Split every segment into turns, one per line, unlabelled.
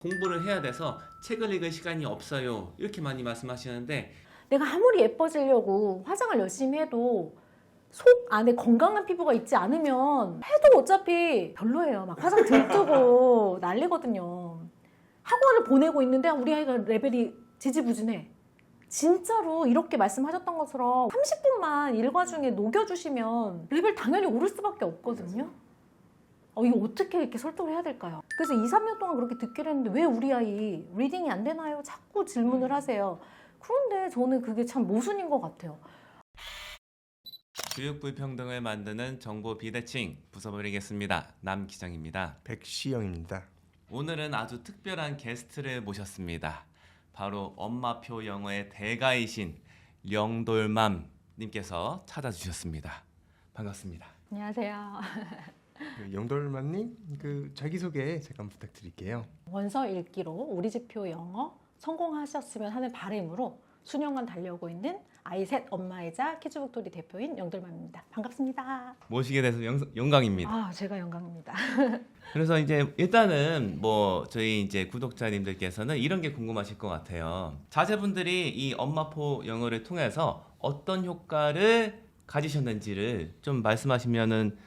공부를 해야 돼서 책을 읽을 시간이 없어요. 이렇게 많이 말씀하시는데
내가 아무리 예뻐지려고 화장을 열심히 해도 속 안에 건강한 피부가 있지 않으면 해도 어차피 별로예요. 막 화장 들뜨고 난리거든요. 학원을 보내고 있는데 우리 아이가 레벨이 지지부진해. 진짜로 이렇게 말씀하셨던 것처럼 30분만 일과 중에 녹여주시면 레벨 당연히 오를 수밖에 없거든요. 이거 어떻게 이렇게 설득을 해야 될까요? 그래서 2, 3년 동안 그렇게 듣기로 했는데 왜 우리 아이 리딩이 안 되나요? 자꾸 질문을 하세요. 그런데 저는 그게 참 모순인 것 같아요.
교육 불평등을 만드는 정보 비대칭 부숴버리겠습니다. 남기정입니다.
백시영입니다.
오늘은 아주 특별한 게스트를 모셨습니다. 바로 엄마표 영어의 대가이신 령돌맘 님께서 찾아주셨습니다. 반갑습니다.
안녕하세요.
영돌만님 자기소개 잠깐 부탁드릴게요.
원서 읽기로 우리 집표 영어 성공하셨으면 하는 바람으로 수년간 달려오고 있는 아이 셋 엄마이자 키즈북토리 대표인 영돌맘입니다. 반갑습니다.
모시게 돼서 영광입니다.
제가 영광입니다.
그래서 이제 일단은 저희 이제 구독자님들께서는 이런 게 궁금하실 것 같아요. 자제분들이 이 엄마표 영어를 통해서 어떤 효과를 가지셨는지를 좀 말씀하시면은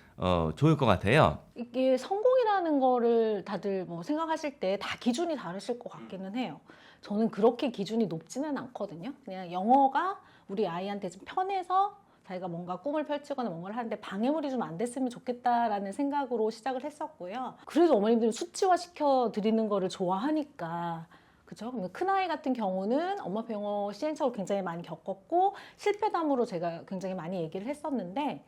좋을 것 같아요.
이게 성공이라는 거를 다들 생각하실 때 다 기준이 다르실 것 같기는 해요. 저는 그렇게 기준이 높지는 않거든요. 그냥 영어가 우리 아이한테 좀 편해서 자기가 뭔가 꿈을 펼치거나 뭔가를 하는데 방해물이 좀 안 됐으면 좋겠다라는 생각으로 시작을 했었고요. 그래도 어머님들은 수치화 시켜 드리는 거를 좋아하니까. 그죠? 큰아이 같은 경우는 엄마표 영어 시행착오를 굉장히 많이 겪었고 실패담으로 제가 굉장히 많이 얘기를 했었는데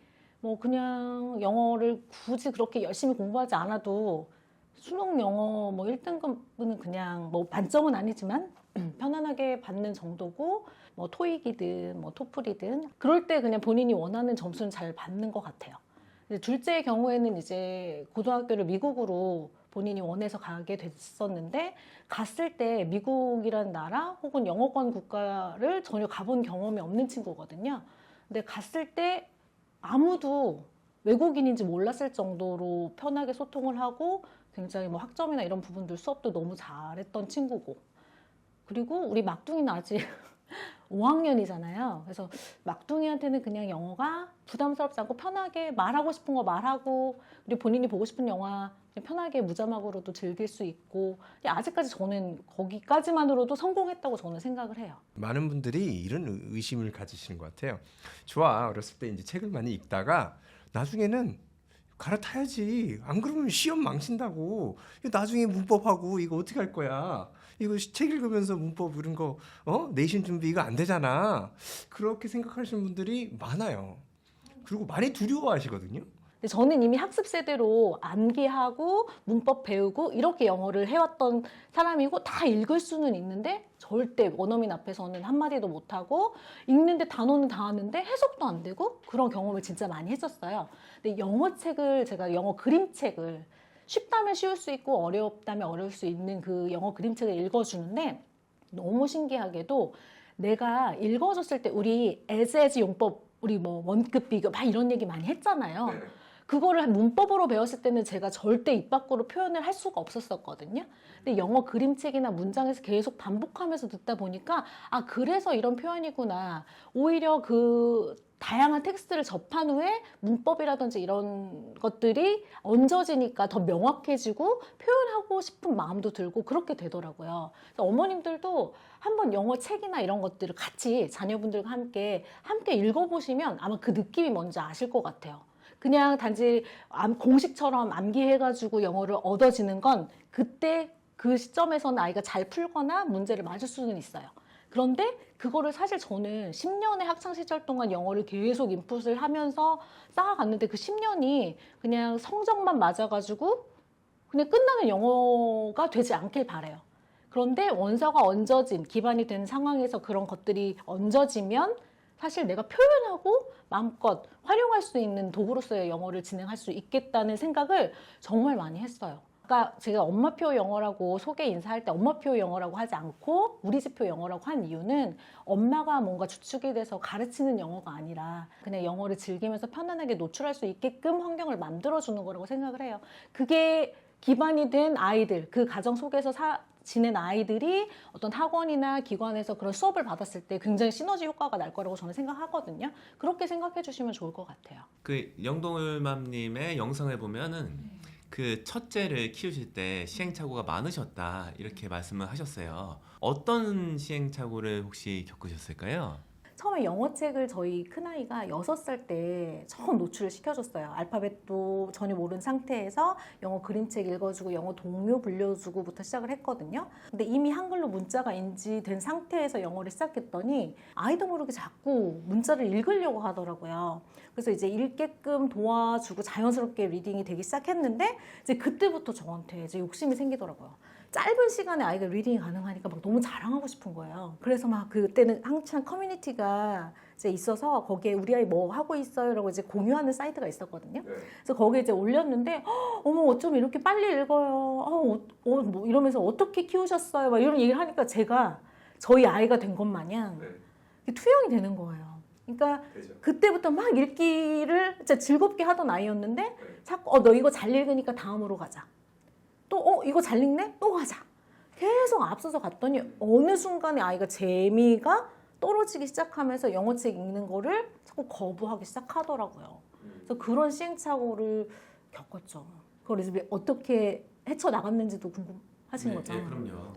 그냥 영어를 굳이 그렇게 열심히 공부하지 않아도 수능 영어 1등급은 그냥 만점은 아니지만 편안하게 받는 정도고 토익이든 토플이든 그럴 때 그냥 본인이 원하는 점수는 잘 받는 것 같아요. 둘째의 경우에는 이제 고등학교를 미국으로 본인이 원해서 가게 됐었는데 갔을 때 미국이라는 나라 혹은 영어권 국가를 전혀 가본 경험이 없는 친구거든요. 근데 갔을 때 아무도 외국인인지 몰랐을 정도로 편하게 소통을 하고 굉장히 학점이나 이런 부분들 수업도 너무 잘했던 친구고, 그리고 우리 막둥이는 아직 5학년이잖아요. 그래서 막둥이한테는 그냥 영어가 부담스럽지 않고 편하게 말하고 싶은 거 말하고, 그리고 본인이 보고 싶은 영화 그냥 편하게 무자막으로도 즐길 수 있고, 아직까지 저는 거기까지만으로도 성공했다고 저는 생각을 해요.
많은 분들이 이런 의심을 가지시는 것 같아요. 좋아, 어렸을 때 이제 책을 많이 읽다가 나중에는 갈아타야지. 안 그러면 시험 망친다고. 나중에 문법하고 이거 어떻게 할 거야? 이거 책 읽으면서 문법 이런 거 내신 준비 이거 안 되잖아. 그렇게 생각하시는 분들이 많아요. 그리고 많이 두려워하시거든요.
근데 저는 이미 학습 세대로 암기하고 문법 배우고 이렇게 영어를 해왔던 사람이고 다 읽을 수는 있는데 절대 원어민 앞에서는 한마디도 못하고 읽는데 단어는 다 아는데 해석도 안 되고 그런 경험을 진짜 많이 했었어요. 근데 제가 영어 그림책을 쉽다면 쉬울 수 있고 어렵다면 어려울 수 있는 그 영어 그림책을 읽어주는데 너무 신기하게도 내가 읽어줬을 때 우리 as 용법 우리 원급 비교 막 이런 얘기 많이 했잖아요. 그거를 문법으로 배웠을 때는 제가 절대 입 밖으로 표현을 할 수가 없었거든요. 근데 영어 그림책이나 문장에서 계속 반복하면서 듣다 보니까 그래서 이런 표현이구나. 오히려 그 다양한 텍스트를 접한 후에 문법이라든지 이런 것들이 얹어지니까 더 명확해지고 표현하고 싶은 마음도 들고 그렇게 되더라고요. 그래서 어머님들도 한번 영어 책이나 이런 것들을 같이 자녀분들과 함께 읽어보시면 아마 그 느낌이 뭔지 아실 것 같아요. 그냥 단지 공식처럼 암기해가지고 영어를 얻어지는 건 그때 그 시점에서는 아이가 잘 풀거나 문제를 맞을 수는 있어요. 그런데 그거를 사실 저는 10년의 학창시절 동안 영어를 계속 인풋을 하면서 쌓아갔는데 그 10년이 그냥 성적만 맞아가지고 그냥 끝나는 영어가 되지 않길 바라요. 그런데 원서가 얹어진 기반이 된 상황에서 그런 것들이 얹어지면 사실 내가 표현하고 마음껏 활용할 수 있는 도구로서의 영어를 진행할 수 있겠다는 생각을 정말 많이 했어요. 아까 제가 엄마표 영어라고 소개 인사할 때 엄마표 영어라고 하지 않고 우리 집표 영어라고 한 이유는 엄마가 뭔가 주축이 돼서 가르치는 영어가 아니라 그냥 영어를 즐기면서 편안하게 노출할 수 있게끔 환경을 만들어주는 거라고 생각을 해요. 그게 기반이 된 아이들, 그 가정 속에서 지낸 아이들이 어떤 학원이나 기관에서 그런 수업을 받았을 때 굉장히 시너지 효과가 날 거라고 저는 생각하거든요. 그렇게 생각해 주시면 좋을 것 같아요.
그 영동울맘님의 영상을 보면은 그 첫째를 키우실 때 시행착오가 많으셨다 이렇게 말씀을 하셨어요. 어떤 시행착오를 혹시 겪으셨을까요?
처음에 영어책을 저희 큰아이가 6살 때 처음 노출을 시켜줬어요. 알파벳도 전혀 모르는 상태에서 영어 그림책 읽어주고 영어 동요 불려주고부터 시작을 했거든요. 근데 이미 한글로 문자가 인지된 상태에서 영어를 시작했더니 아이도 모르게 자꾸 문자를 읽으려고 하더라고요. 그래서 이제 읽게끔 도와주고 자연스럽게 리딩이 되기 시작했는데 이제 그때부터 저한테 이제 욕심이 생기더라고요. 짧은 시간에 아이가 리딩이 가능하니까 막 너무 자랑하고 싶은 거예요. 그래서 막 그때는 한창 커뮤니티가 이제 있어서 거기에 우리 아이 뭐 하고 있어요라고 이제 공유하는 사이트가 있었거든요. 그래서 거기에 이제 올렸는데 어머 어쩜 이렇게 빨리 읽어요. 뭐 이러면서 어떻게 키우셨어요? 막 이런 얘기를 하니까 제가 저희 아이가 된 것 마냥 투영이 되는 거예요. 그러니까 그때부터 막 읽기를 진짜 즐겁게 하던 아이였는데 자꾸 너 이거 잘 읽으니까 다음으로 가자. 또 이거 잘 읽네? 또 가자. 계속 앞서서 갔더니 어느 순간에 아이가 재미가 떨어지기 시작하면서 영어책 읽는 거를 자꾸 거부하기 시작하더라고요. 그래서 그런 시행착오를 겪었죠. 그걸 이제 어떻게 헤쳐나갔는지도 궁금하신 거죠?
네, 그럼요.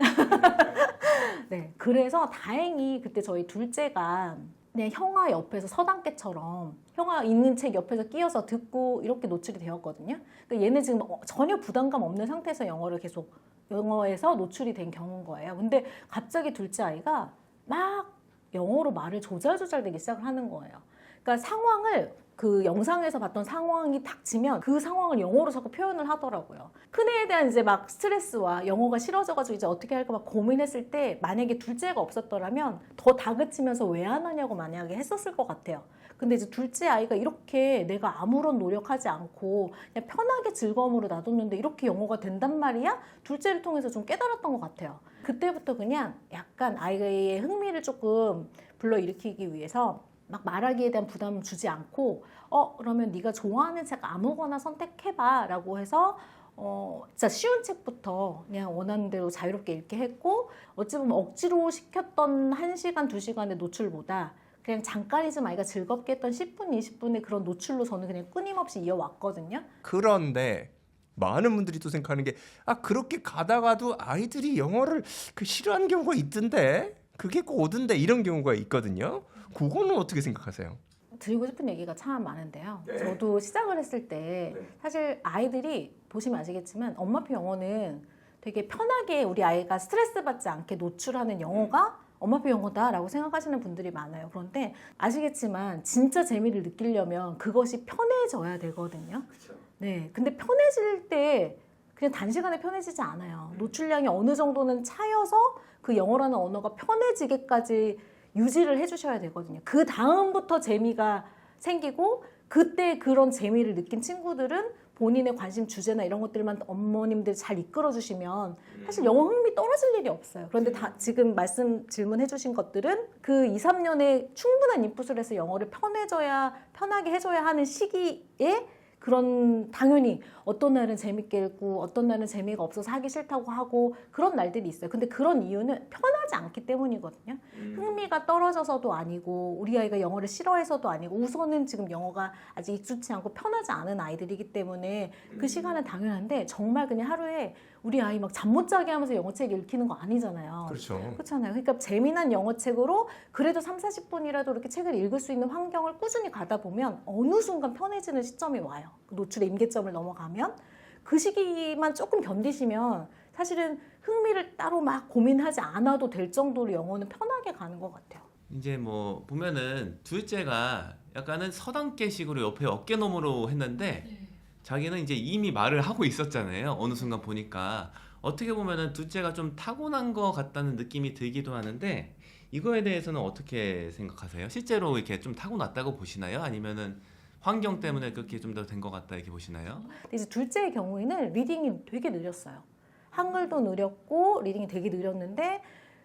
네, 그래서 다행히 그때 저희 둘째가 그냥 형아 옆에서 서당깨처럼 형아 있는 책 옆에서 끼어서 듣고 이렇게 노출이 되었거든요. 그러니까 얘는 지금 전혀 부담감 없는 상태에서 영어에서 노출이 된 경우인 거예요. 근데 갑자기 둘째 아이가 막 영어로 말을 조잘조잘 되기 시작을 하는 거예요. 그러니까 상황을 그 영상에서 봤던 상황이 닥치면 그 상황을 영어로 자꾸 표현을 하더라고요. 큰애에 대한 이제 막 스트레스와 영어가 싫어져가지고 이제 어떻게 할까 막 고민했을 때 만약에 둘째가 없었더라면 더 다그치면서 왜 안 하냐고 만약에 했었을 것 같아요. 근데 이제 둘째 아이가 이렇게 내가 아무런 노력하지 않고 그냥 편하게 즐거움으로 놔뒀는데 이렇게 영어가 된단 말이야? 둘째를 통해서 좀 깨달았던 것 같아요. 그때부터 그냥 약간 아이의 흥미를 조금 불러일으키기 위해서 막 말하기에 대한 부담을 주지 않고 그러면 네가 좋아하는 책 아무거나 선택해봐 라고 해서 진짜 쉬운 책부터 그냥 원하는 대로 자유롭게 읽게 했고 어찌 보면 억지로 시켰던 1시간, 2시간의 노출보다 그냥 잠깐이지만 아이가 즐겁게 했던 10분, 20분의 그런 노출로 저는 그냥 끊임없이 이어왔거든요.
그런데 많은 분들이 또 생각하는 게 그렇게 가다가도 아이들이 영어를 싫어하는 경우가 있던데 그게 꼭 오던데 이런 경우가 있거든요. 그거는 어떻게 생각하세요?
드리고 싶은 얘기가 참 많은데요. 저도 시작을 했을 때 사실 아이들이 보시면 아시겠지만 엄마표 영어는 되게 편하게 우리 아이가 스트레스 받지 않게 노출하는 영어가 엄마표 영어다라고 생각하시는 분들이 많아요. 그런데 아시겠지만 진짜 재미를 느끼려면 그것이 편해져야 되거든요. 네, 근데 편해질 때 그냥 단시간에 편해지지 않아요. 노출량이 어느 정도는 차여서 그 영어라는 언어가 편해지게까지 유지를 해주셔야 되거든요. 그 다음부터 재미가 생기고 그때 그런 재미를 느낀 친구들은 본인의 관심 주제나 이런 것들만 어머님들이 잘 이끌어 주시면 사실 영어 흥미 떨어질 일이 없어요. 그런데 지금 질문해 주신 것들은 그 2, 3년에 충분한 인풋을 해서 영어를 편하게 해줘야 하는 시기에 그런 당연히 어떤 날은 재밌게 읽고 어떤 날은 재미가 없어서 하기 싫다고 하고 그런 날들이 있어요. 근데 그런 이유는 편하지 않기 때문이거든요. 흥미가 떨어져서도 아니고 우리 아이가 영어를 싫어해서도 아니고 우선은 지금 영어가 아직 익숙치 않고 편하지 않은 아이들이기 때문에 그 시간은 당연한데 정말 그냥 하루에 우리 아이 막 잠 못 자게 하면서 영어책 읽히는 거 아니잖아요.
그렇죠.
그렇잖아요. 그러니까 재미난 영어책으로 그래도 3, 40분이라도 이렇게 책을 읽을 수 있는 환경을 꾸준히 가다 보면 어느 순간 편해지는 시점이 와요. 노출의 임계점을 넘어가면 그 시기만 조금 견디시면 사실은 흥미를 따로 막 고민하지 않아도 될 정도로 영어는 편하게 가는 것 같아요.
이제 뭐 보면은 둘째가 약간은 서당깨식으로 옆에 어깨너머로 했는데 자기는 이제 이미 말을 하고 있었잖아요. 어느 순간 보니까 어떻게 보면은 둘째가 좀 타고난 것 같다는 느낌이 들기도 하는데 이거에 대해서는 어떻게 생각하세요? 실제로 이렇게 좀 타고났다고 보시나요? 아니면은 환경 때문에 그렇게 좀 더 된 것 같다 이렇게 보시나요?
근데 이제 둘째의 경우에는 리딩이 되게 느렸어요. 한글도 느렸고 리딩이 되게 느렸는데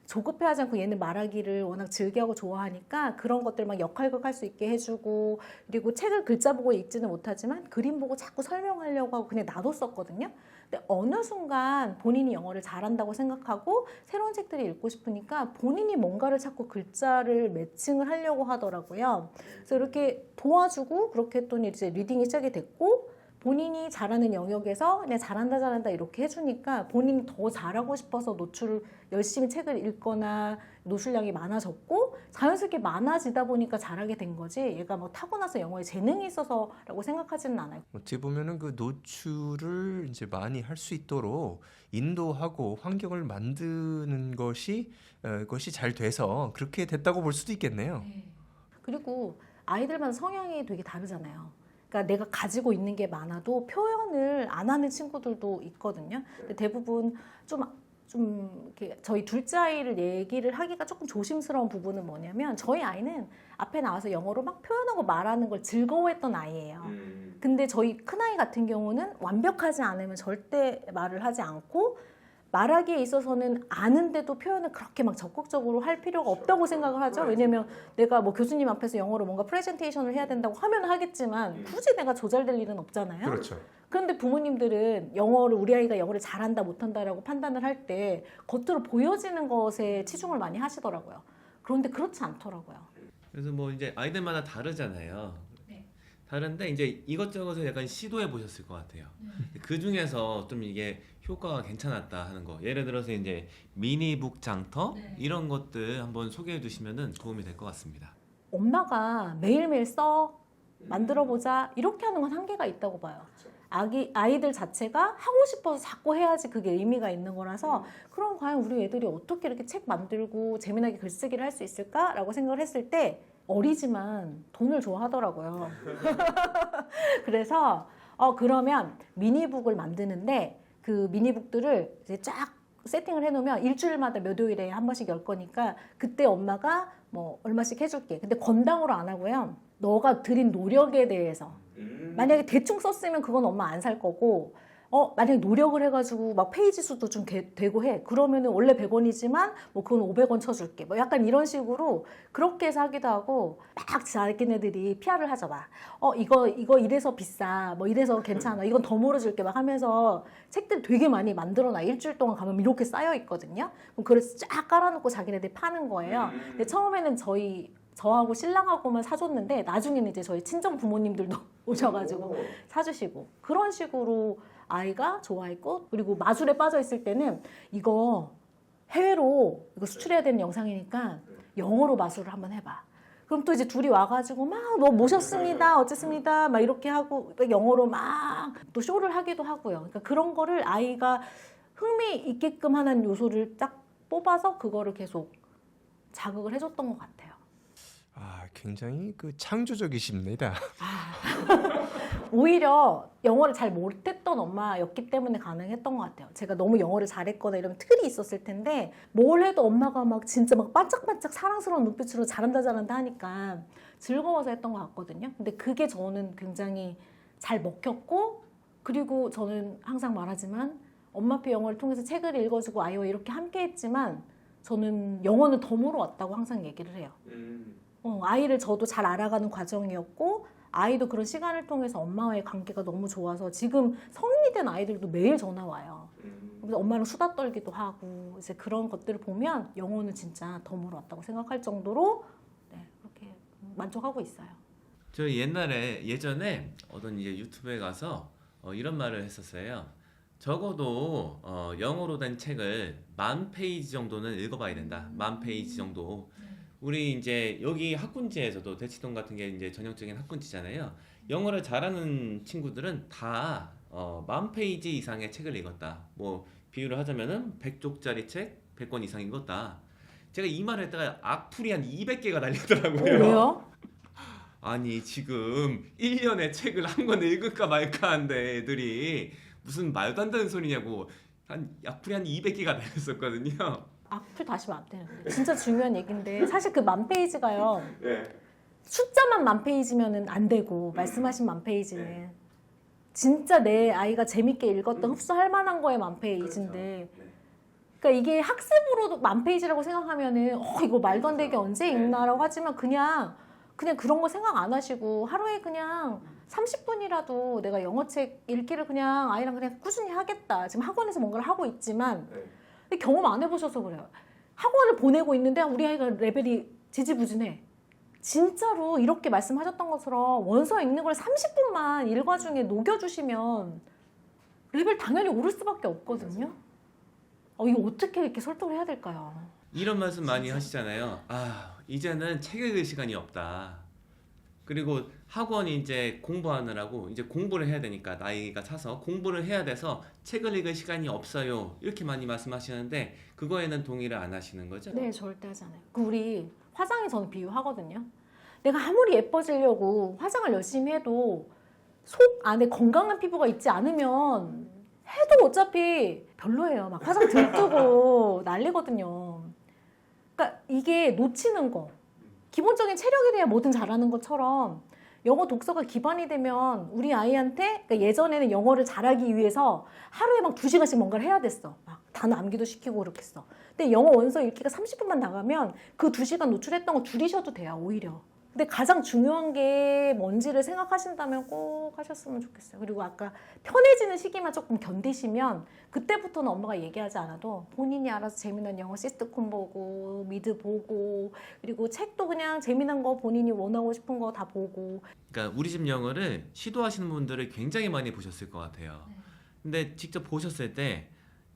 조급해하지 않고 얘는 말하기를 워낙 즐겨하고 좋아하니까 그런 것들 막 역할극 할 수 있게 해주고 그리고 책을 글자 보고 읽지는 못하지만 그림 보고 자꾸 설명하려고 하고 그냥 놔뒀었거든요. 근데 어느 순간 본인이 영어를 잘한다고 생각하고 새로운 책들을 읽고 싶으니까 본인이 뭔가를 자꾸 글자를 매칭을 하려고 하더라고요. 그래서 이렇게 도와주고 그렇게 했더니 이제 리딩이 시작이 됐고 본인이 잘하는 영역에서 그냥 잘한다 이렇게 해주니까 본인이 더 잘하고 싶어서 노출을 열심히 책을 읽거나 노출량이 많아졌고 자연스럽게 많아지다 보니까 잘하게 된 거지 얘가 뭐 타고나서 영어에 재능이 있어서라고 생각하지는 않아요.
어떻게 보면은 그 노출을 이제 많이 할 수 있도록 인도하고 환경을 만드는 것이 잘 돼서 그렇게 됐다고 볼 수도 있겠네요.
그리고 아이들마다 성향이 되게 다르잖아요. 그러니까 내가 가지고 있는 게 많아도 표현을 안 하는 친구들도 있거든요. 근데 대부분 좀 이렇게 저희 둘째 아이를 얘기를 하기가 조금 조심스러운 부분은 뭐냐면 저희 아이는 앞에 나와서 영어로 막 표현하고 말하는 걸 즐거워했던 아이예요. 근데 저희 큰아이 같은 경우는 완벽하지 않으면 절대 말을 하지 않고 말하기에 있어서는 아는데도 표현을 그렇게 막 적극적으로 할 필요가 없다고 생각을 하죠. 왜냐면 내가 뭐 교수님 앞에서 영어로 뭔가 프레젠테이션을 해야 된다고 하면 하겠지만 굳이 내가 조절될 일은 없잖아요.
그렇죠.
그런데 부모님들은 우리 아이가 영어를 잘한다 못한다라고 판단을 할 때 겉으로 보여지는 것에 치중을 많이 하시더라고요. 그런데 그렇지 않더라고요.
그래서 뭐 이제 아이들마다 다르잖아요. 다른데 이제 이것저것을 약간 시도해 보셨을 것 같아요. 그 중에서 좀 이게 효과가 괜찮았다 하는 거. 예를 들어서 이제 미니북 장터 이런 것들 한번 소개해 주시면은 도움이 될 것 같습니다.
엄마가 매일매일 만들어보자 이렇게 하는 건 한계가 있다고 봐요. 아이들 자체가 하고 싶어서 자꾸 해야지 그게 의미가 있는 거라서 그럼 과연 우리 애들이 어떻게 이렇게 책 만들고 재미나게 글쓰기를 할 수 있을까라고 생각을 했을 때 어리지만 돈을 좋아하더라고요. 그래서 그러면 미니북을 만드는데 그 미니북들을 이제 쫙 세팅을 해놓으면 일주일마다 몇 요일에 한 번씩 열 거니까 그때 엄마가 뭐 얼마씩 해줄게. 근데 건당으로 안 하고요. 너가 들인 노력에 대해서 만약에 대충 썼으면 그건 엄마 안 살 거고 만약에 노력을 해가지고 막 페이지 수도 좀 되고 해. 그러면은 원래 100원이지만 뭐 그건 500원 쳐줄게. 뭐 약간 이런 식으로 그렇게 해서 하기도 하고 막 자기네들이 PR을 하죠. 막 이거 이래서 비싸. 뭐 이래서 괜찮아. 이건 더 물어줄게. 막 하면서 책들 되게 많이 만들어놔. 일주일 동안 가면 이렇게 쌓여 있거든요. 그럼 그래서 쫙 깔아놓고 자기네들이 파는 거예요. 근데 처음에는 저하고 신랑하고만 사줬는데 나중에는 이제 저희 친정 부모님들도 오셔가지고 사주시고 그런 식으로 아이가 좋아했고 그리고 마술에 빠져 있을 때는 이거 해외로 이거 수출해야 되는 영상이니까 영어로 마술을 한번 해봐. 그럼 또 이제 둘이 와가지고 막 뭐 모셨습니다, 어쨌습니다, 막 이렇게 하고 영어로 막 또 쇼를 하기도 하고요. 그러니까 그런 거를 아이가 흥미 있게끔 하는 요소를 딱 뽑아서 그거를 계속 자극을 해줬던 것 같아요.
굉장히 그 창조적이십니다.
오히려 영어를 잘 못했던 엄마였기 때문에 가능했던 것 같아요. 제가 너무 영어를 잘했거나 이러면 틀이 있었을 텐데 뭘 해도 엄마가 막 진짜 막 반짝반짝 사랑스러운 눈빛으로 잘한다 하니까 즐거워서 했던 것 같거든요. 근데 그게 저는 굉장히 잘 먹혔고 그리고 저는 항상 말하지만 엄마표 영어를 통해서 책을 읽어주고 아이와 이렇게 함께 했지만 저는 영어는 덤으로 왔다고 항상 얘기를 해요. 아이를 저도 잘 알아가는 과정이었고 아이도 그런 시간을 통해서 엄마와의 관계가 너무 좋아서 지금 성인이 된 아이들도 매일 전화 와요. 그래서 엄마랑 수다 떨기도 하고 이제 그런 것들을 보면 영어는 진짜 덤으로 왔다고 생각할 정도로 그렇게 만족하고 있어요.
저 예전에 어떤 이제 유튜브에 가서 이런 말을 했었어요. 적어도 영어로 된 책을 10,000페이지 정도는 읽어봐야 된다. 10,000페이지 정도. 우리 이제 여기 학군지에서도 대치동 같은 게 이제 전형적인 학군지잖아요. 영어를 잘하는 친구들은 다 10,000페이지 이상의 책을 읽었다. 뭐 비유를 하자면은 100쪽짜리 책 100권 이상 읽었다. 제가 이 말을 했다가 악플이 한 200개가 달리더라고요.
왜요?
아니 지금 1년에 책을 한 권 읽을까 말까 한데 애들이 무슨 말도 안 되는 소리냐고 악플이 한 200개가 달렸었거든요.
악플 다시면 안 되는데 진짜 중요한 얘기인데 사실 그 10,000페이지가요. 숫자만 10,000페이지면은 안 되고 말씀하신 10,000페이지는 진짜 내 아이가 재밌게 읽었던 흡수할 만한 거에 10,000페이지인데 그러니까 이게 학습으로도 10,000페이지라고 생각하면은 이거 말도 안 되게 언제 읽나라고 하지만 그냥 그런 거 생각 안 하시고 하루에 그냥 30분이라도 내가 영어책 읽기를 그냥 아이랑 그냥 꾸준히 하겠다. 지금 학원에서 뭔가를 하고 있지만 근데 경험 안 해보셔서 그래요. 학원을 보내고 있는데 우리 아이가 레벨이 지지부진해. 진짜로 이렇게 말씀하셨던 것처럼 원서 읽는 걸 30분만 일과 중에 녹여주시면 레벨 당연히 오를 수밖에 없거든요. 이거 어떻게 이렇게 설득을 해야 될까요?
이런 말씀 많이 하시잖아요. 아, 이제는 책 읽을 시간이 없다. 그리고 학원이 이제 공부하느라고 이제 공부를 해야 되니까 나이가 차서 공부를 해야 돼서 책을 읽을 시간이 없어요. 이렇게 많이 말씀하시는데 그거에는 동의를 안 하시는 거죠?
네, 절대 하지 않아요. 우리 화장에 저는 비유하거든요. 내가 아무리 예뻐지려고 화장을 열심히 해도 속 안에 건강한 피부가 있지 않으면 해도 어차피 별로예요. 막 화장 들뜨고 난리거든요. 그러니까 이게 놓치는 거. 기본적인 체력에 대해 뭐든 잘하는 것처럼 영어 독서가 기반이 되면 우리 아이한테 그러니까 예전에는 영어를 잘하기 위해서 하루에 막 2시간씩 뭔가를 해야 됐어. 막 단어 암기도 시키고 그렇겠어. 근데 영어 원서 읽기가 30분만 나가면 그 2시간 노출했던 거 줄이셔도 돼요. 오히려. 근데 가장 중요한 게 뭔지를 생각하신다면 꼭 하셨으면 좋겠어요. 그리고 아까 편해지는 시기만 조금 견디시면 그때부터는 엄마가 얘기하지 않아도 본인이 알아서 재미난 영어 시트콤 보고 미드 보고 그리고 책도 그냥 재미난 거 본인이 원하고 싶은 거 다 보고.
그러니까 우리 집 영어를 시도하시는 분들을 굉장히 많이 보셨을 것 같아요. 근데 직접 보셨을 때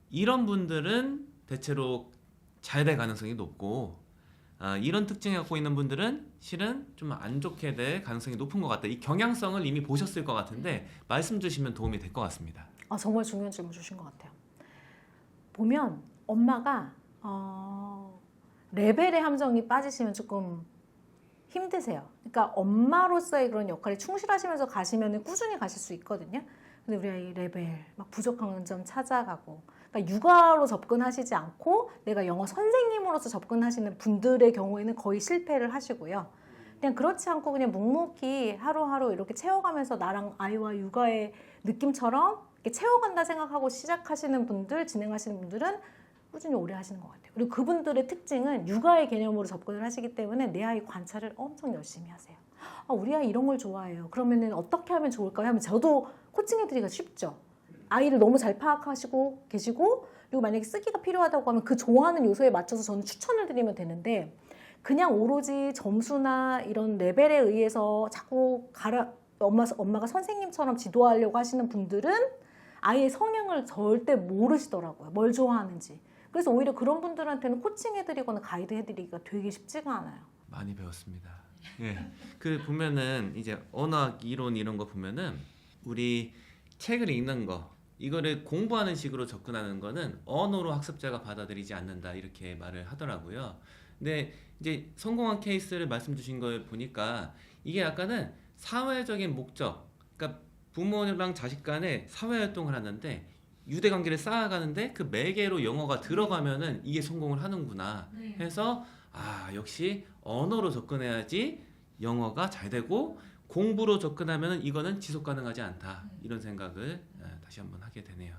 이런 분들은 대체로 잘 될 가능성이 높고 이런 특징을 갖고 있는 분들은 실은 좀 안 좋게 될 가능성이 높은 것 같다. 이 경향성을 이미 보셨을 것 같은데 말씀 주시면 도움이 될 것 같습니다.
정말 중요한 질문 주신 것 같아요. 보면 엄마가 레벨의 함정이 빠지시면 조금 힘드세요. 그러니까 엄마로서의 그런 역할에 충실하시면서 가시면 꾸준히 가실 수 있거든요. 근데 우리 아이 레벨 막 부족한 점 찾아가고 그러니까 육아로 접근하시지 않고 내가 영어 선생님으로서 접근하시는 분들의 경우에는 거의 실패를 하시고요. 그냥 그렇지 않고 그냥 묵묵히 하루하루 이렇게 채워가면서 나랑 아이와 육아의 느낌처럼 이렇게 채워간다 생각하고 시작하시는 분들, 진행하시는 분들은 꾸준히 오래 하시는 것 같아요. 그리고 그분들의 특징은 육아의 개념으로 접근을 하시기 때문에 내 아이 관찰을 엄청 열심히 하세요. 우리 아이 이런 걸 좋아해요. 그러면은 어떻게 하면 좋을까요? 하면 저도 코칭해드리기가 쉽죠. 아이를 너무 잘 파악하시고 계시고 그리고 만약에 쓰기가 필요하다고 하면 그 좋아하는 요소에 맞춰서 저는 추천을 드리면 되는데 그냥 오로지 점수나 이런 레벨에 의해서 자꾸 엄마가 선생님처럼 지도하려고 하시는 분들은 아이의 성향을 절대 모르시더라고요. 뭘 좋아하는지. 그래서 오히려 그런 분들한테는 코칭해드리거나 가이드해드리기가 되게 쉽지가 않아요.
많이 배웠습니다. 예, 그 보면은 이제 언어학 이론 이런 거 보면은 우리 책을 읽는 거 이거를 공부하는 식으로 접근하는 거는 언어로 학습자가 받아들이지 않는다 이렇게 말을 하더라고요. 근데 이제 성공한 케이스를 말씀 주신 걸 보니까 이게 약간은 사회적인 목적, 그러니까 부모랑 자식 간에 사회활동을 하는데 유대관계를 쌓아가는데 그 매개로 영어가 들어가면은 이게 성공을 하는구나 해서 역시 언어로 접근해야지 영어가 잘 되고 공부로 접근하면 이거는 지속 가능하지 않다 이런 생각을 다시 한번 하게 되네요.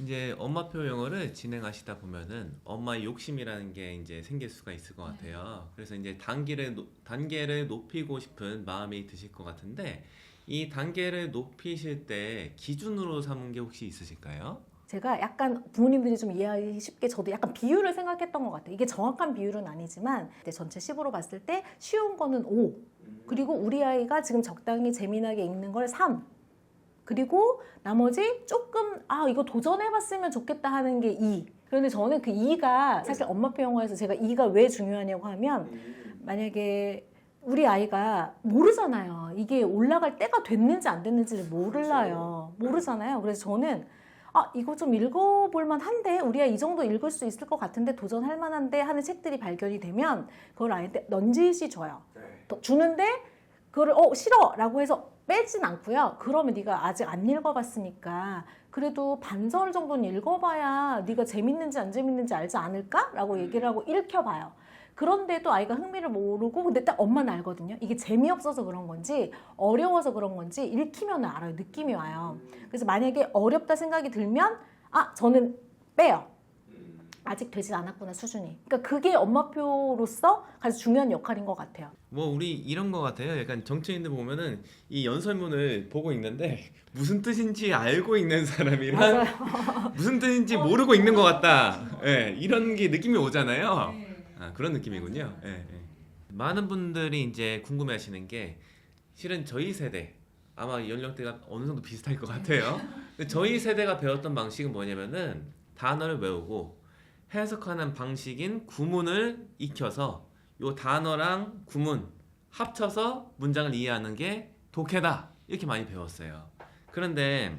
이제 엄마표 영어를 진행하시다 보면은 엄마의 욕심이라는 게 이제 생길 수가 있을 것 같아요. 그래서 이제 단계를 높이고 싶은 마음이 드실 것 같은데 이 단계를 높이실 때 기준으로 삼은 게 혹시 있으실까요?
제가 약간 부모님들이 좀 이해하기 쉽게 저도 약간 비율을 생각했던 것 같아요. 이게 정확한 비율은 아니지만 전체 10으로 봤을 때 쉬운 거는 5 그리고 우리 아이가 지금 적당히 재미나게 읽는 걸 3 그리고 나머지 조금 이거 도전해봤으면 좋겠다 하는 게 2 그런데 저는 그 2가 사실 엄마표 영어에서 제가 2가 왜 중요하냐고 하면 만약에 우리 아이가 모르잖아요. 이게 올라갈 때가 됐는지 안 됐는지를 모르잖아요. 그래서 저는 이거 좀 읽어볼 만한데 우리 아이 이 정도 읽을 수 있을 것 같은데 도전할 만한데 하는 책들이 발견이 되면 그걸 아이한테 넌지시 줘요. 주는데 그거를 싫어 라고 해서 빼진 않고요. 그러면 네가 아직 안 읽어봤으니까 그래도 반절 정도는 읽어봐야 네가 재밌는지 안 재밌는지 알지 않을까? 라고 얘기를 하고 읽혀봐요. 그런데도 아이가 흥미를 모르고 근데 딱 엄마는 알거든요. 이게 재미없어서 그런 건지 어려워서 그런 건지 읽히면 알아요. 느낌이 와요. 그래서 만약에 어렵다 생각이 들면 저는 빼요. 아직 되지 않았구나 수준이. 그러니까 그게 엄마표로서 가장 중요한 역할인 것 같아요.
뭐 우리 이런 거 같아요. 약간 정치인들 보면은 이 연설문을 보고 있는데 무슨 뜻인지 알고 읽는 사람이랑
맞아요.
무슨 뜻인지 모르고 읽는 것 같다. 예, 이런 게 느낌이 오잖아요. 아, 그런 느낌이군요. 예, 예. 많은 분들이 이제 궁금해하시는 게 실은 저희 세대 아마 연령대가 어느 정도 비슷할 것 같아요. 근데 저희 세대가 배웠던 방식은 뭐냐면은 단어를 외우고 해석하는 방식인 구문을 익혀서 요 단어랑 구문 합쳐서 문장을 이해하는 게 독해다 이렇게 많이 배웠어요. 그런데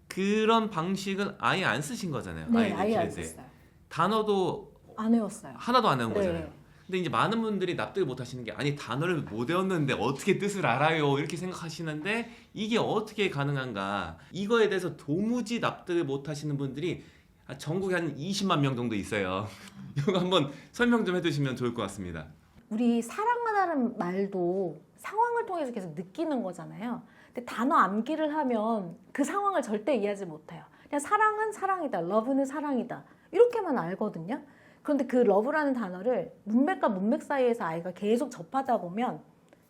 그런 방식은 아예 안 쓰신 거잖아요.
네,
아이들
아예 안
기를 때.
썼어요.
단어도
안 외웠어요.
하나도 안 외운
네.
거잖아요. 근데 이제 많은 분들이 납득을 못 하시는 게 아니 단어를 못 외웠는데 어떻게 뜻을 알아요 이렇게 생각하시는데 이게 어떻게 가능한가 이거에 대해서 도무지 납득을 못 하시는 분들이 전국에 한 20만 명 정도 있어요. 이거 한번 설명 좀 해주시면 좋을 것 같습니다.
우리 사랑하다는 말도 상황을 통해서 계속 느끼는 거잖아요. 근데 단어 암기를 하면 그 상황을 절대 이해하지 못해요. 그냥 사랑은 사랑이다, 러브는 사랑이다 이렇게만 알거든요. 그런데 그 러브라는 단어를 문맥과 문맥 사이에서 아이가 계속 접하다 보면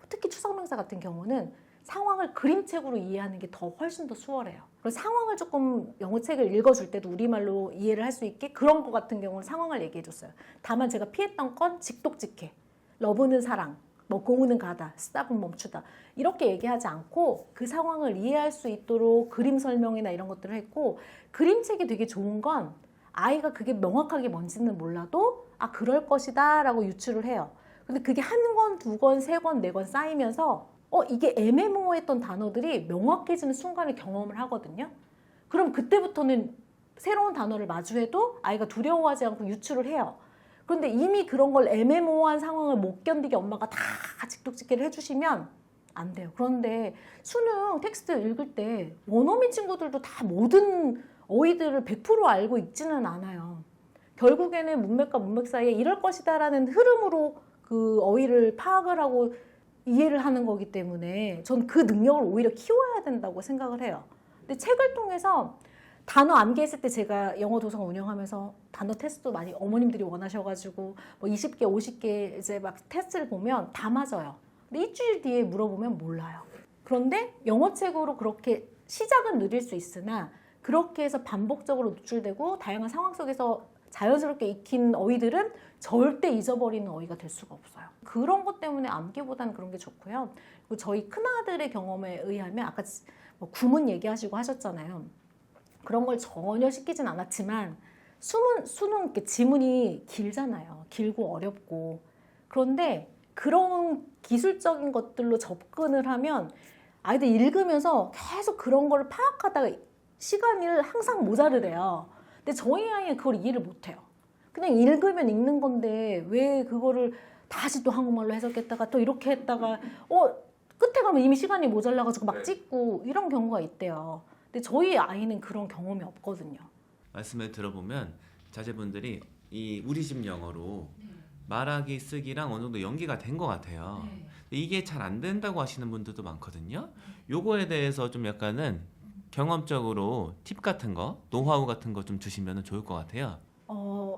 특히 추상명사 같은 경우는 상황을 그림책으로 이해하는 게 더 훨씬 더 수월해요. 그래서 상황을 조금 영어책을 읽어줄 때도 우리말로 이해를 할 수 있게 그런 거 같은 경우는 상황을 얘기해줬어요. 다만 제가 피했던 건 직독직해. 러브는 사랑, 뭐 고우는 가다, 스탑은 멈추다 이렇게 얘기하지 않고 그 상황을 이해할 수 있도록 그림 설명이나 이런 것들을 했고 그림책이 되게 좋은 건 아이가 그게 명확하게 뭔지는 몰라도 아 그럴 것이다 라고 유추를 해요. 근데 그게 한 권, 두 권, 세 권, 네 권 쌓이면서 이게 애매모호했던 단어들이 명확해지는 순간을 경험을 하거든요. 그럼 그때부터는 새로운 단어를 마주해도 아이가 두려워하지 않고 유추를 해요. 그런데 이미 그런 걸 애매모호한 상황을 못 견디게 엄마가 다 직독직해를 해주시면 안 돼요. 그런데 수능 텍스트 읽을 때 원어민 친구들도 다 모든 어휘들을 100% 알고 있지는 않아요. 결국에는 문맥과 문맥 사이에 이럴 것이다라는 흐름으로 그 어휘를 파악을 하고 이해를 하는 거기 때문에 전 그 능력을 오히려 키워야 된다고 생각을 해요. 근데 책을 통해서 단어 암기했을 때 제가 영어 도서관 운영하면서 단어 테스트도 많이 어머님들이 원하셔가지고 뭐 20개, 50개 이제 막 테스트를 보면 다 맞아요. 근데 일주일 뒤에 물어보면 몰라요. 그런데 영어책으로 그렇게 시작은 느릴 수 있으나 그렇게 해서 반복적으로 노출되고 다양한 상황 속에서 자연스럽게 익힌 어휘들은 절대 잊어버리는 어휘가 될 수가 없어요. 그런 것 때문에 암기보다는 그런 게 좋고요. 그리고 저희 큰아들의 경험에 의하면 아까 뭐 구문 얘기하시고 하셨잖아요. 그런 걸 전혀 시키진 않았지만 수능 이렇게 지문이 길잖아요. 길고 어렵고. 그런데 그런 기술적인 것들로 접근을 하면 아이들 읽으면서 계속 그런 걸 파악하다가 시간이 항상 모자르대요. 근데 저희 아이는 그걸 이해를 못해요. 그냥 읽으면 읽는 건데 왜 그거를 다시 또 한국말로 해석했다가 또 이렇게 했다가 끝에 가면 이미 시간이 모자라가지고 막 찍고 이런 경우가 있대요. 근데 저희 아이는 그런 경험이 없거든요.
말씀을 들어보면 자제분들이 이 우리 집 영어로 말하기 쓰기랑 어느 정도 연기가 된 것 같아요. 근데 이게 잘 안 된다고 하시는 분들도 많거든요. 요거에 대해서 좀 약간은 경험적으로 팁 같은 거, 노하우 같은 거 좀 주시면 좋을 것 같아요.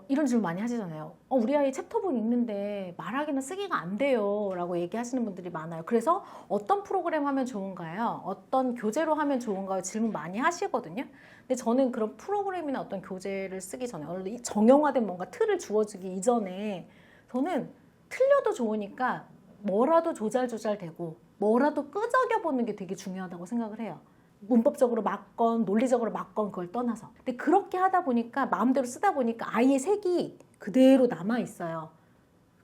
이런 질문 많이 하시잖아요. 우리 아이 챕터북 읽는데 말하기나 쓰기가 안 돼요 라고 얘기하시는 분들이 많아요. 그래서 어떤 프로그램 하면 좋은가요? 어떤 교재로 하면 좋은가요? 질문 많이 하시거든요. 근데 저는 그런 프로그램이나 어떤 교재를 쓰기 전에 원래 정형화된 뭔가 틀을 주어주기 이전에 저는 틀려도 좋으니까 뭐라도 조잘조잘 되고 뭐라도 끄적여 보는 게 되게 중요하다고 생각을 해요. 문법적으로 맞건 논리적으로 맞건 그걸 떠나서. 근데 그렇게 하다 보니까 마음대로 쓰다 보니까 아이의 색이 그대로 남아 있어요.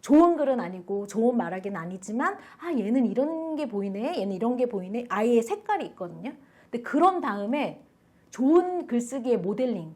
좋은 글은 아니고 좋은 말하기는 아니지만 얘는 이런 게 보이네, 얘는 이런 게 보이네. 아이의 색깔이 있거든요. 근데 그런 다음에 좋은 글쓰기의 모델링,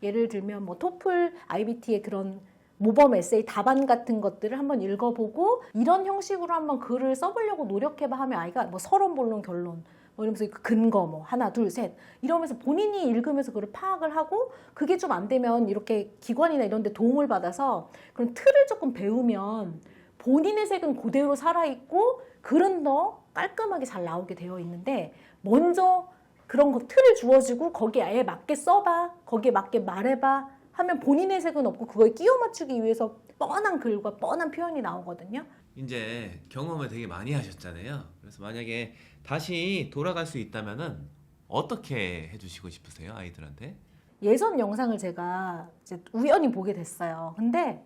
예를 들면 뭐 토플, IBT의 그런 모범 에세이 답안 같은 것들을 한번 읽어보고 이런 형식으로 한번 글을 써보려고 노력해봐 하면 아이가 뭐 서론, 본론, 결론 뭐 이러면서 그 근거 뭐 하나, 둘, 셋 이러면서 본인이 읽으면서 그걸 파악을 하고 그게 좀 안 되면 이렇게 기관이나 이런 데 도움을 받아서 그런 틀을 조금 배우면 본인의 색은 그대로 살아있고 글은 더 깔끔하게 잘 나오게 되어 있는데 먼저 그런 거 틀을 주어지고 거기에 아예 맞게 써봐, 거기에 맞게 말해봐 하면 본인의 색은 없고 그걸 끼워 맞추기 위해서 뻔한 글과 뻔한 표현이 나오거든요.
이제 경험을 되게 많이 하셨잖아요. 그래서 만약에 다시 돌아갈 수 있다면은 어떻게 해주시고 싶으세요, 아이들한테?
예전 영상을 제가 이제 우연히 보게 됐어요. 근데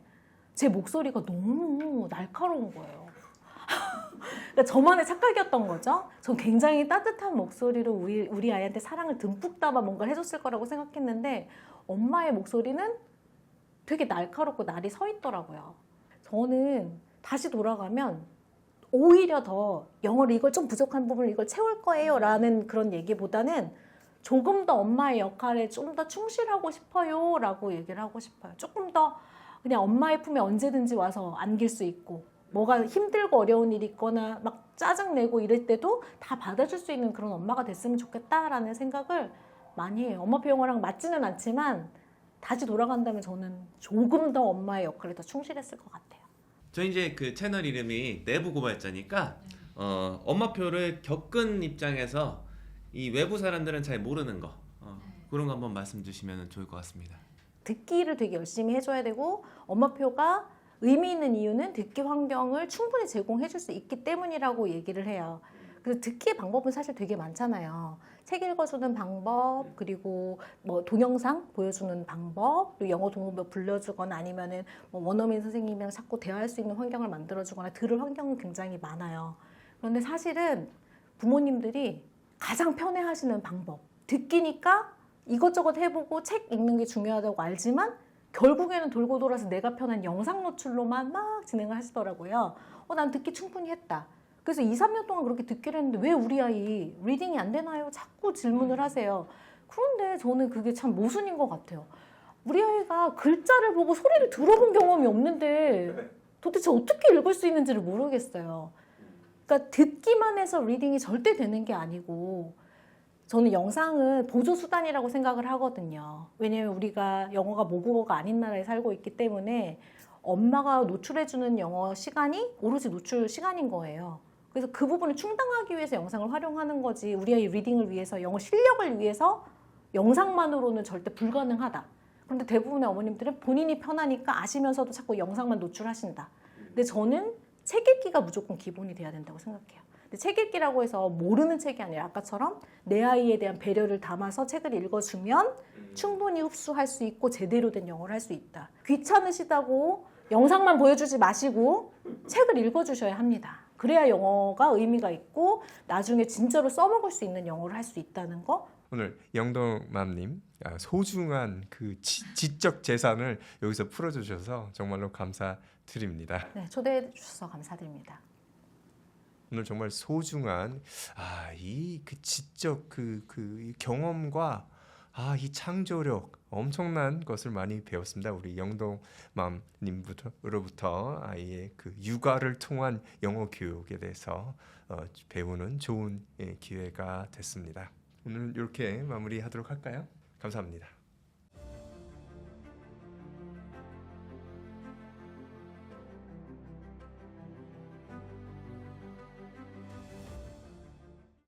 제 목소리가 너무 날카로운 거예요. 그러니까 저만의 착각이었던 거죠. 전 굉장히 따뜻한 목소리로 우리 아이한테 사랑을 듬뿍 담아 뭔가를 해줬을 거라고 생각했는데 엄마의 목소리는 되게 날카롭고 날이 서 있더라고요. 저는 다시 돌아가면 오히려 더 영어를 이걸 좀 부족한 부분을 이걸 채울 거예요 라는 그런 얘기보다는 조금 더 엄마의 역할에 좀 더 충실하고 싶어요 라고 얘기를 하고 싶어요. 조금 더 그냥 엄마의 품에 언제든지 와서 안길 수 있고 뭐가 힘들고 어려운 일이 있거나 막 짜증내고 이럴 때도 다 받아줄 수 있는 그런 엄마가 됐으면 좋겠다라는 생각을 많이 해요. 엄마표 영어랑 맞지는 않지만 다시 돌아간다면 저는 조금 더 엄마의 역할에 더 충실했을 것 같아요.
저 이제 그 채널 이름이 내부 고발자니까 엄마표를 겪은 입장에서 이 외부 사람들은 잘 모르는 거 그런 거 한번 말씀 주시면 좋을 것 같습니다.
듣기를 되게 열심히 해줘야 되고 엄마표가 의미 있는 이유는 듣기 환경을 충분히 제공해 줄 수 있기 때문이라고 얘기를 해요. 그래서 듣기의 방법은 사실 되게 많잖아요. 책 읽어주는 방법, 그리고 뭐 동영상 보여주는 방법, 그리고 영어 동호회 불러주거나 아니면은 뭐 원어민 선생님이랑 자꾸 대화할 수 있는 환경을 만들어주거나 들을 환경은 굉장히 많아요. 그런데 사실은 부모님들이 가장 편애하시는 방법, 듣기니까 이것저것 해보고 책 읽는 게 중요하다고 알지만 결국에는 돌고 돌아서 내가 편한 영상 노출로만 막 진행을 하시더라고요. 난 듣기 충분히 했다. 그래서 2, 3년 동안 그렇게 듣기를 했는데 왜 우리 아이 리딩이 안 되나요? 자꾸 질문을 하세요. 그런데 저는 그게 참 모순인 것 같아요. 우리 아이가 글자를 보고 소리를 들어본 경험이 없는데 도대체 어떻게 읽을 수 있는지를 모르겠어요. 그러니까 듣기만 해서 리딩이 절대 되는 게 아니고 저는 영상은 보조수단이라고 생각을 하거든요. 왜냐하면 우리가 영어가 모국어가 아닌 나라에 살고 있기 때문에 엄마가 노출해주는 영어 시간이 오로지 노출 시간인 거예요. 그래서 그 부분을 충당하기 위해서 영상을 활용하는 거지 우리 아이 리딩을 위해서 영어 실력을 위해서 영상만으로는 절대 불가능하다. 그런데 대부분의 어머님들은 본인이 편하니까 아시면서도 자꾸 영상만 노출하신다. 근데 저는 책 읽기가 무조건 기본이 돼야 된다고 생각해요. 근데 책 읽기라고 해서 모르는 책이 아니라 아까처럼 내 아이에 대한 배려를 담아서 책을 읽어주면 충분히 흡수할 수 있고 제대로 된 영어를 할 수 있다. 귀찮으시다고 영상만 보여주지 마시고 책을 읽어주셔야 합니다. 그래야 영어가 의미가 있고 나중에 진짜로 써먹을 수 있는 영어를 할 수 있다는 거.
오늘 영동맘님 소중한 그 지적 재산을 여기서 풀어주셔서 정말로 감사드립니다.
네, 초대해 주셔서 감사드립니다.
오늘 정말 소중한 이 그 지적 그 경험과 이 창조력 엄청난 것을 많이 배웠습니다. 우리 영동맘님으로부터 아이의 그 육아를 통한 영어 교육에 대해서 배우는 좋은 기회가 됐습니다. 오늘 이렇게 마무리하도록 할까요? 감사합니다.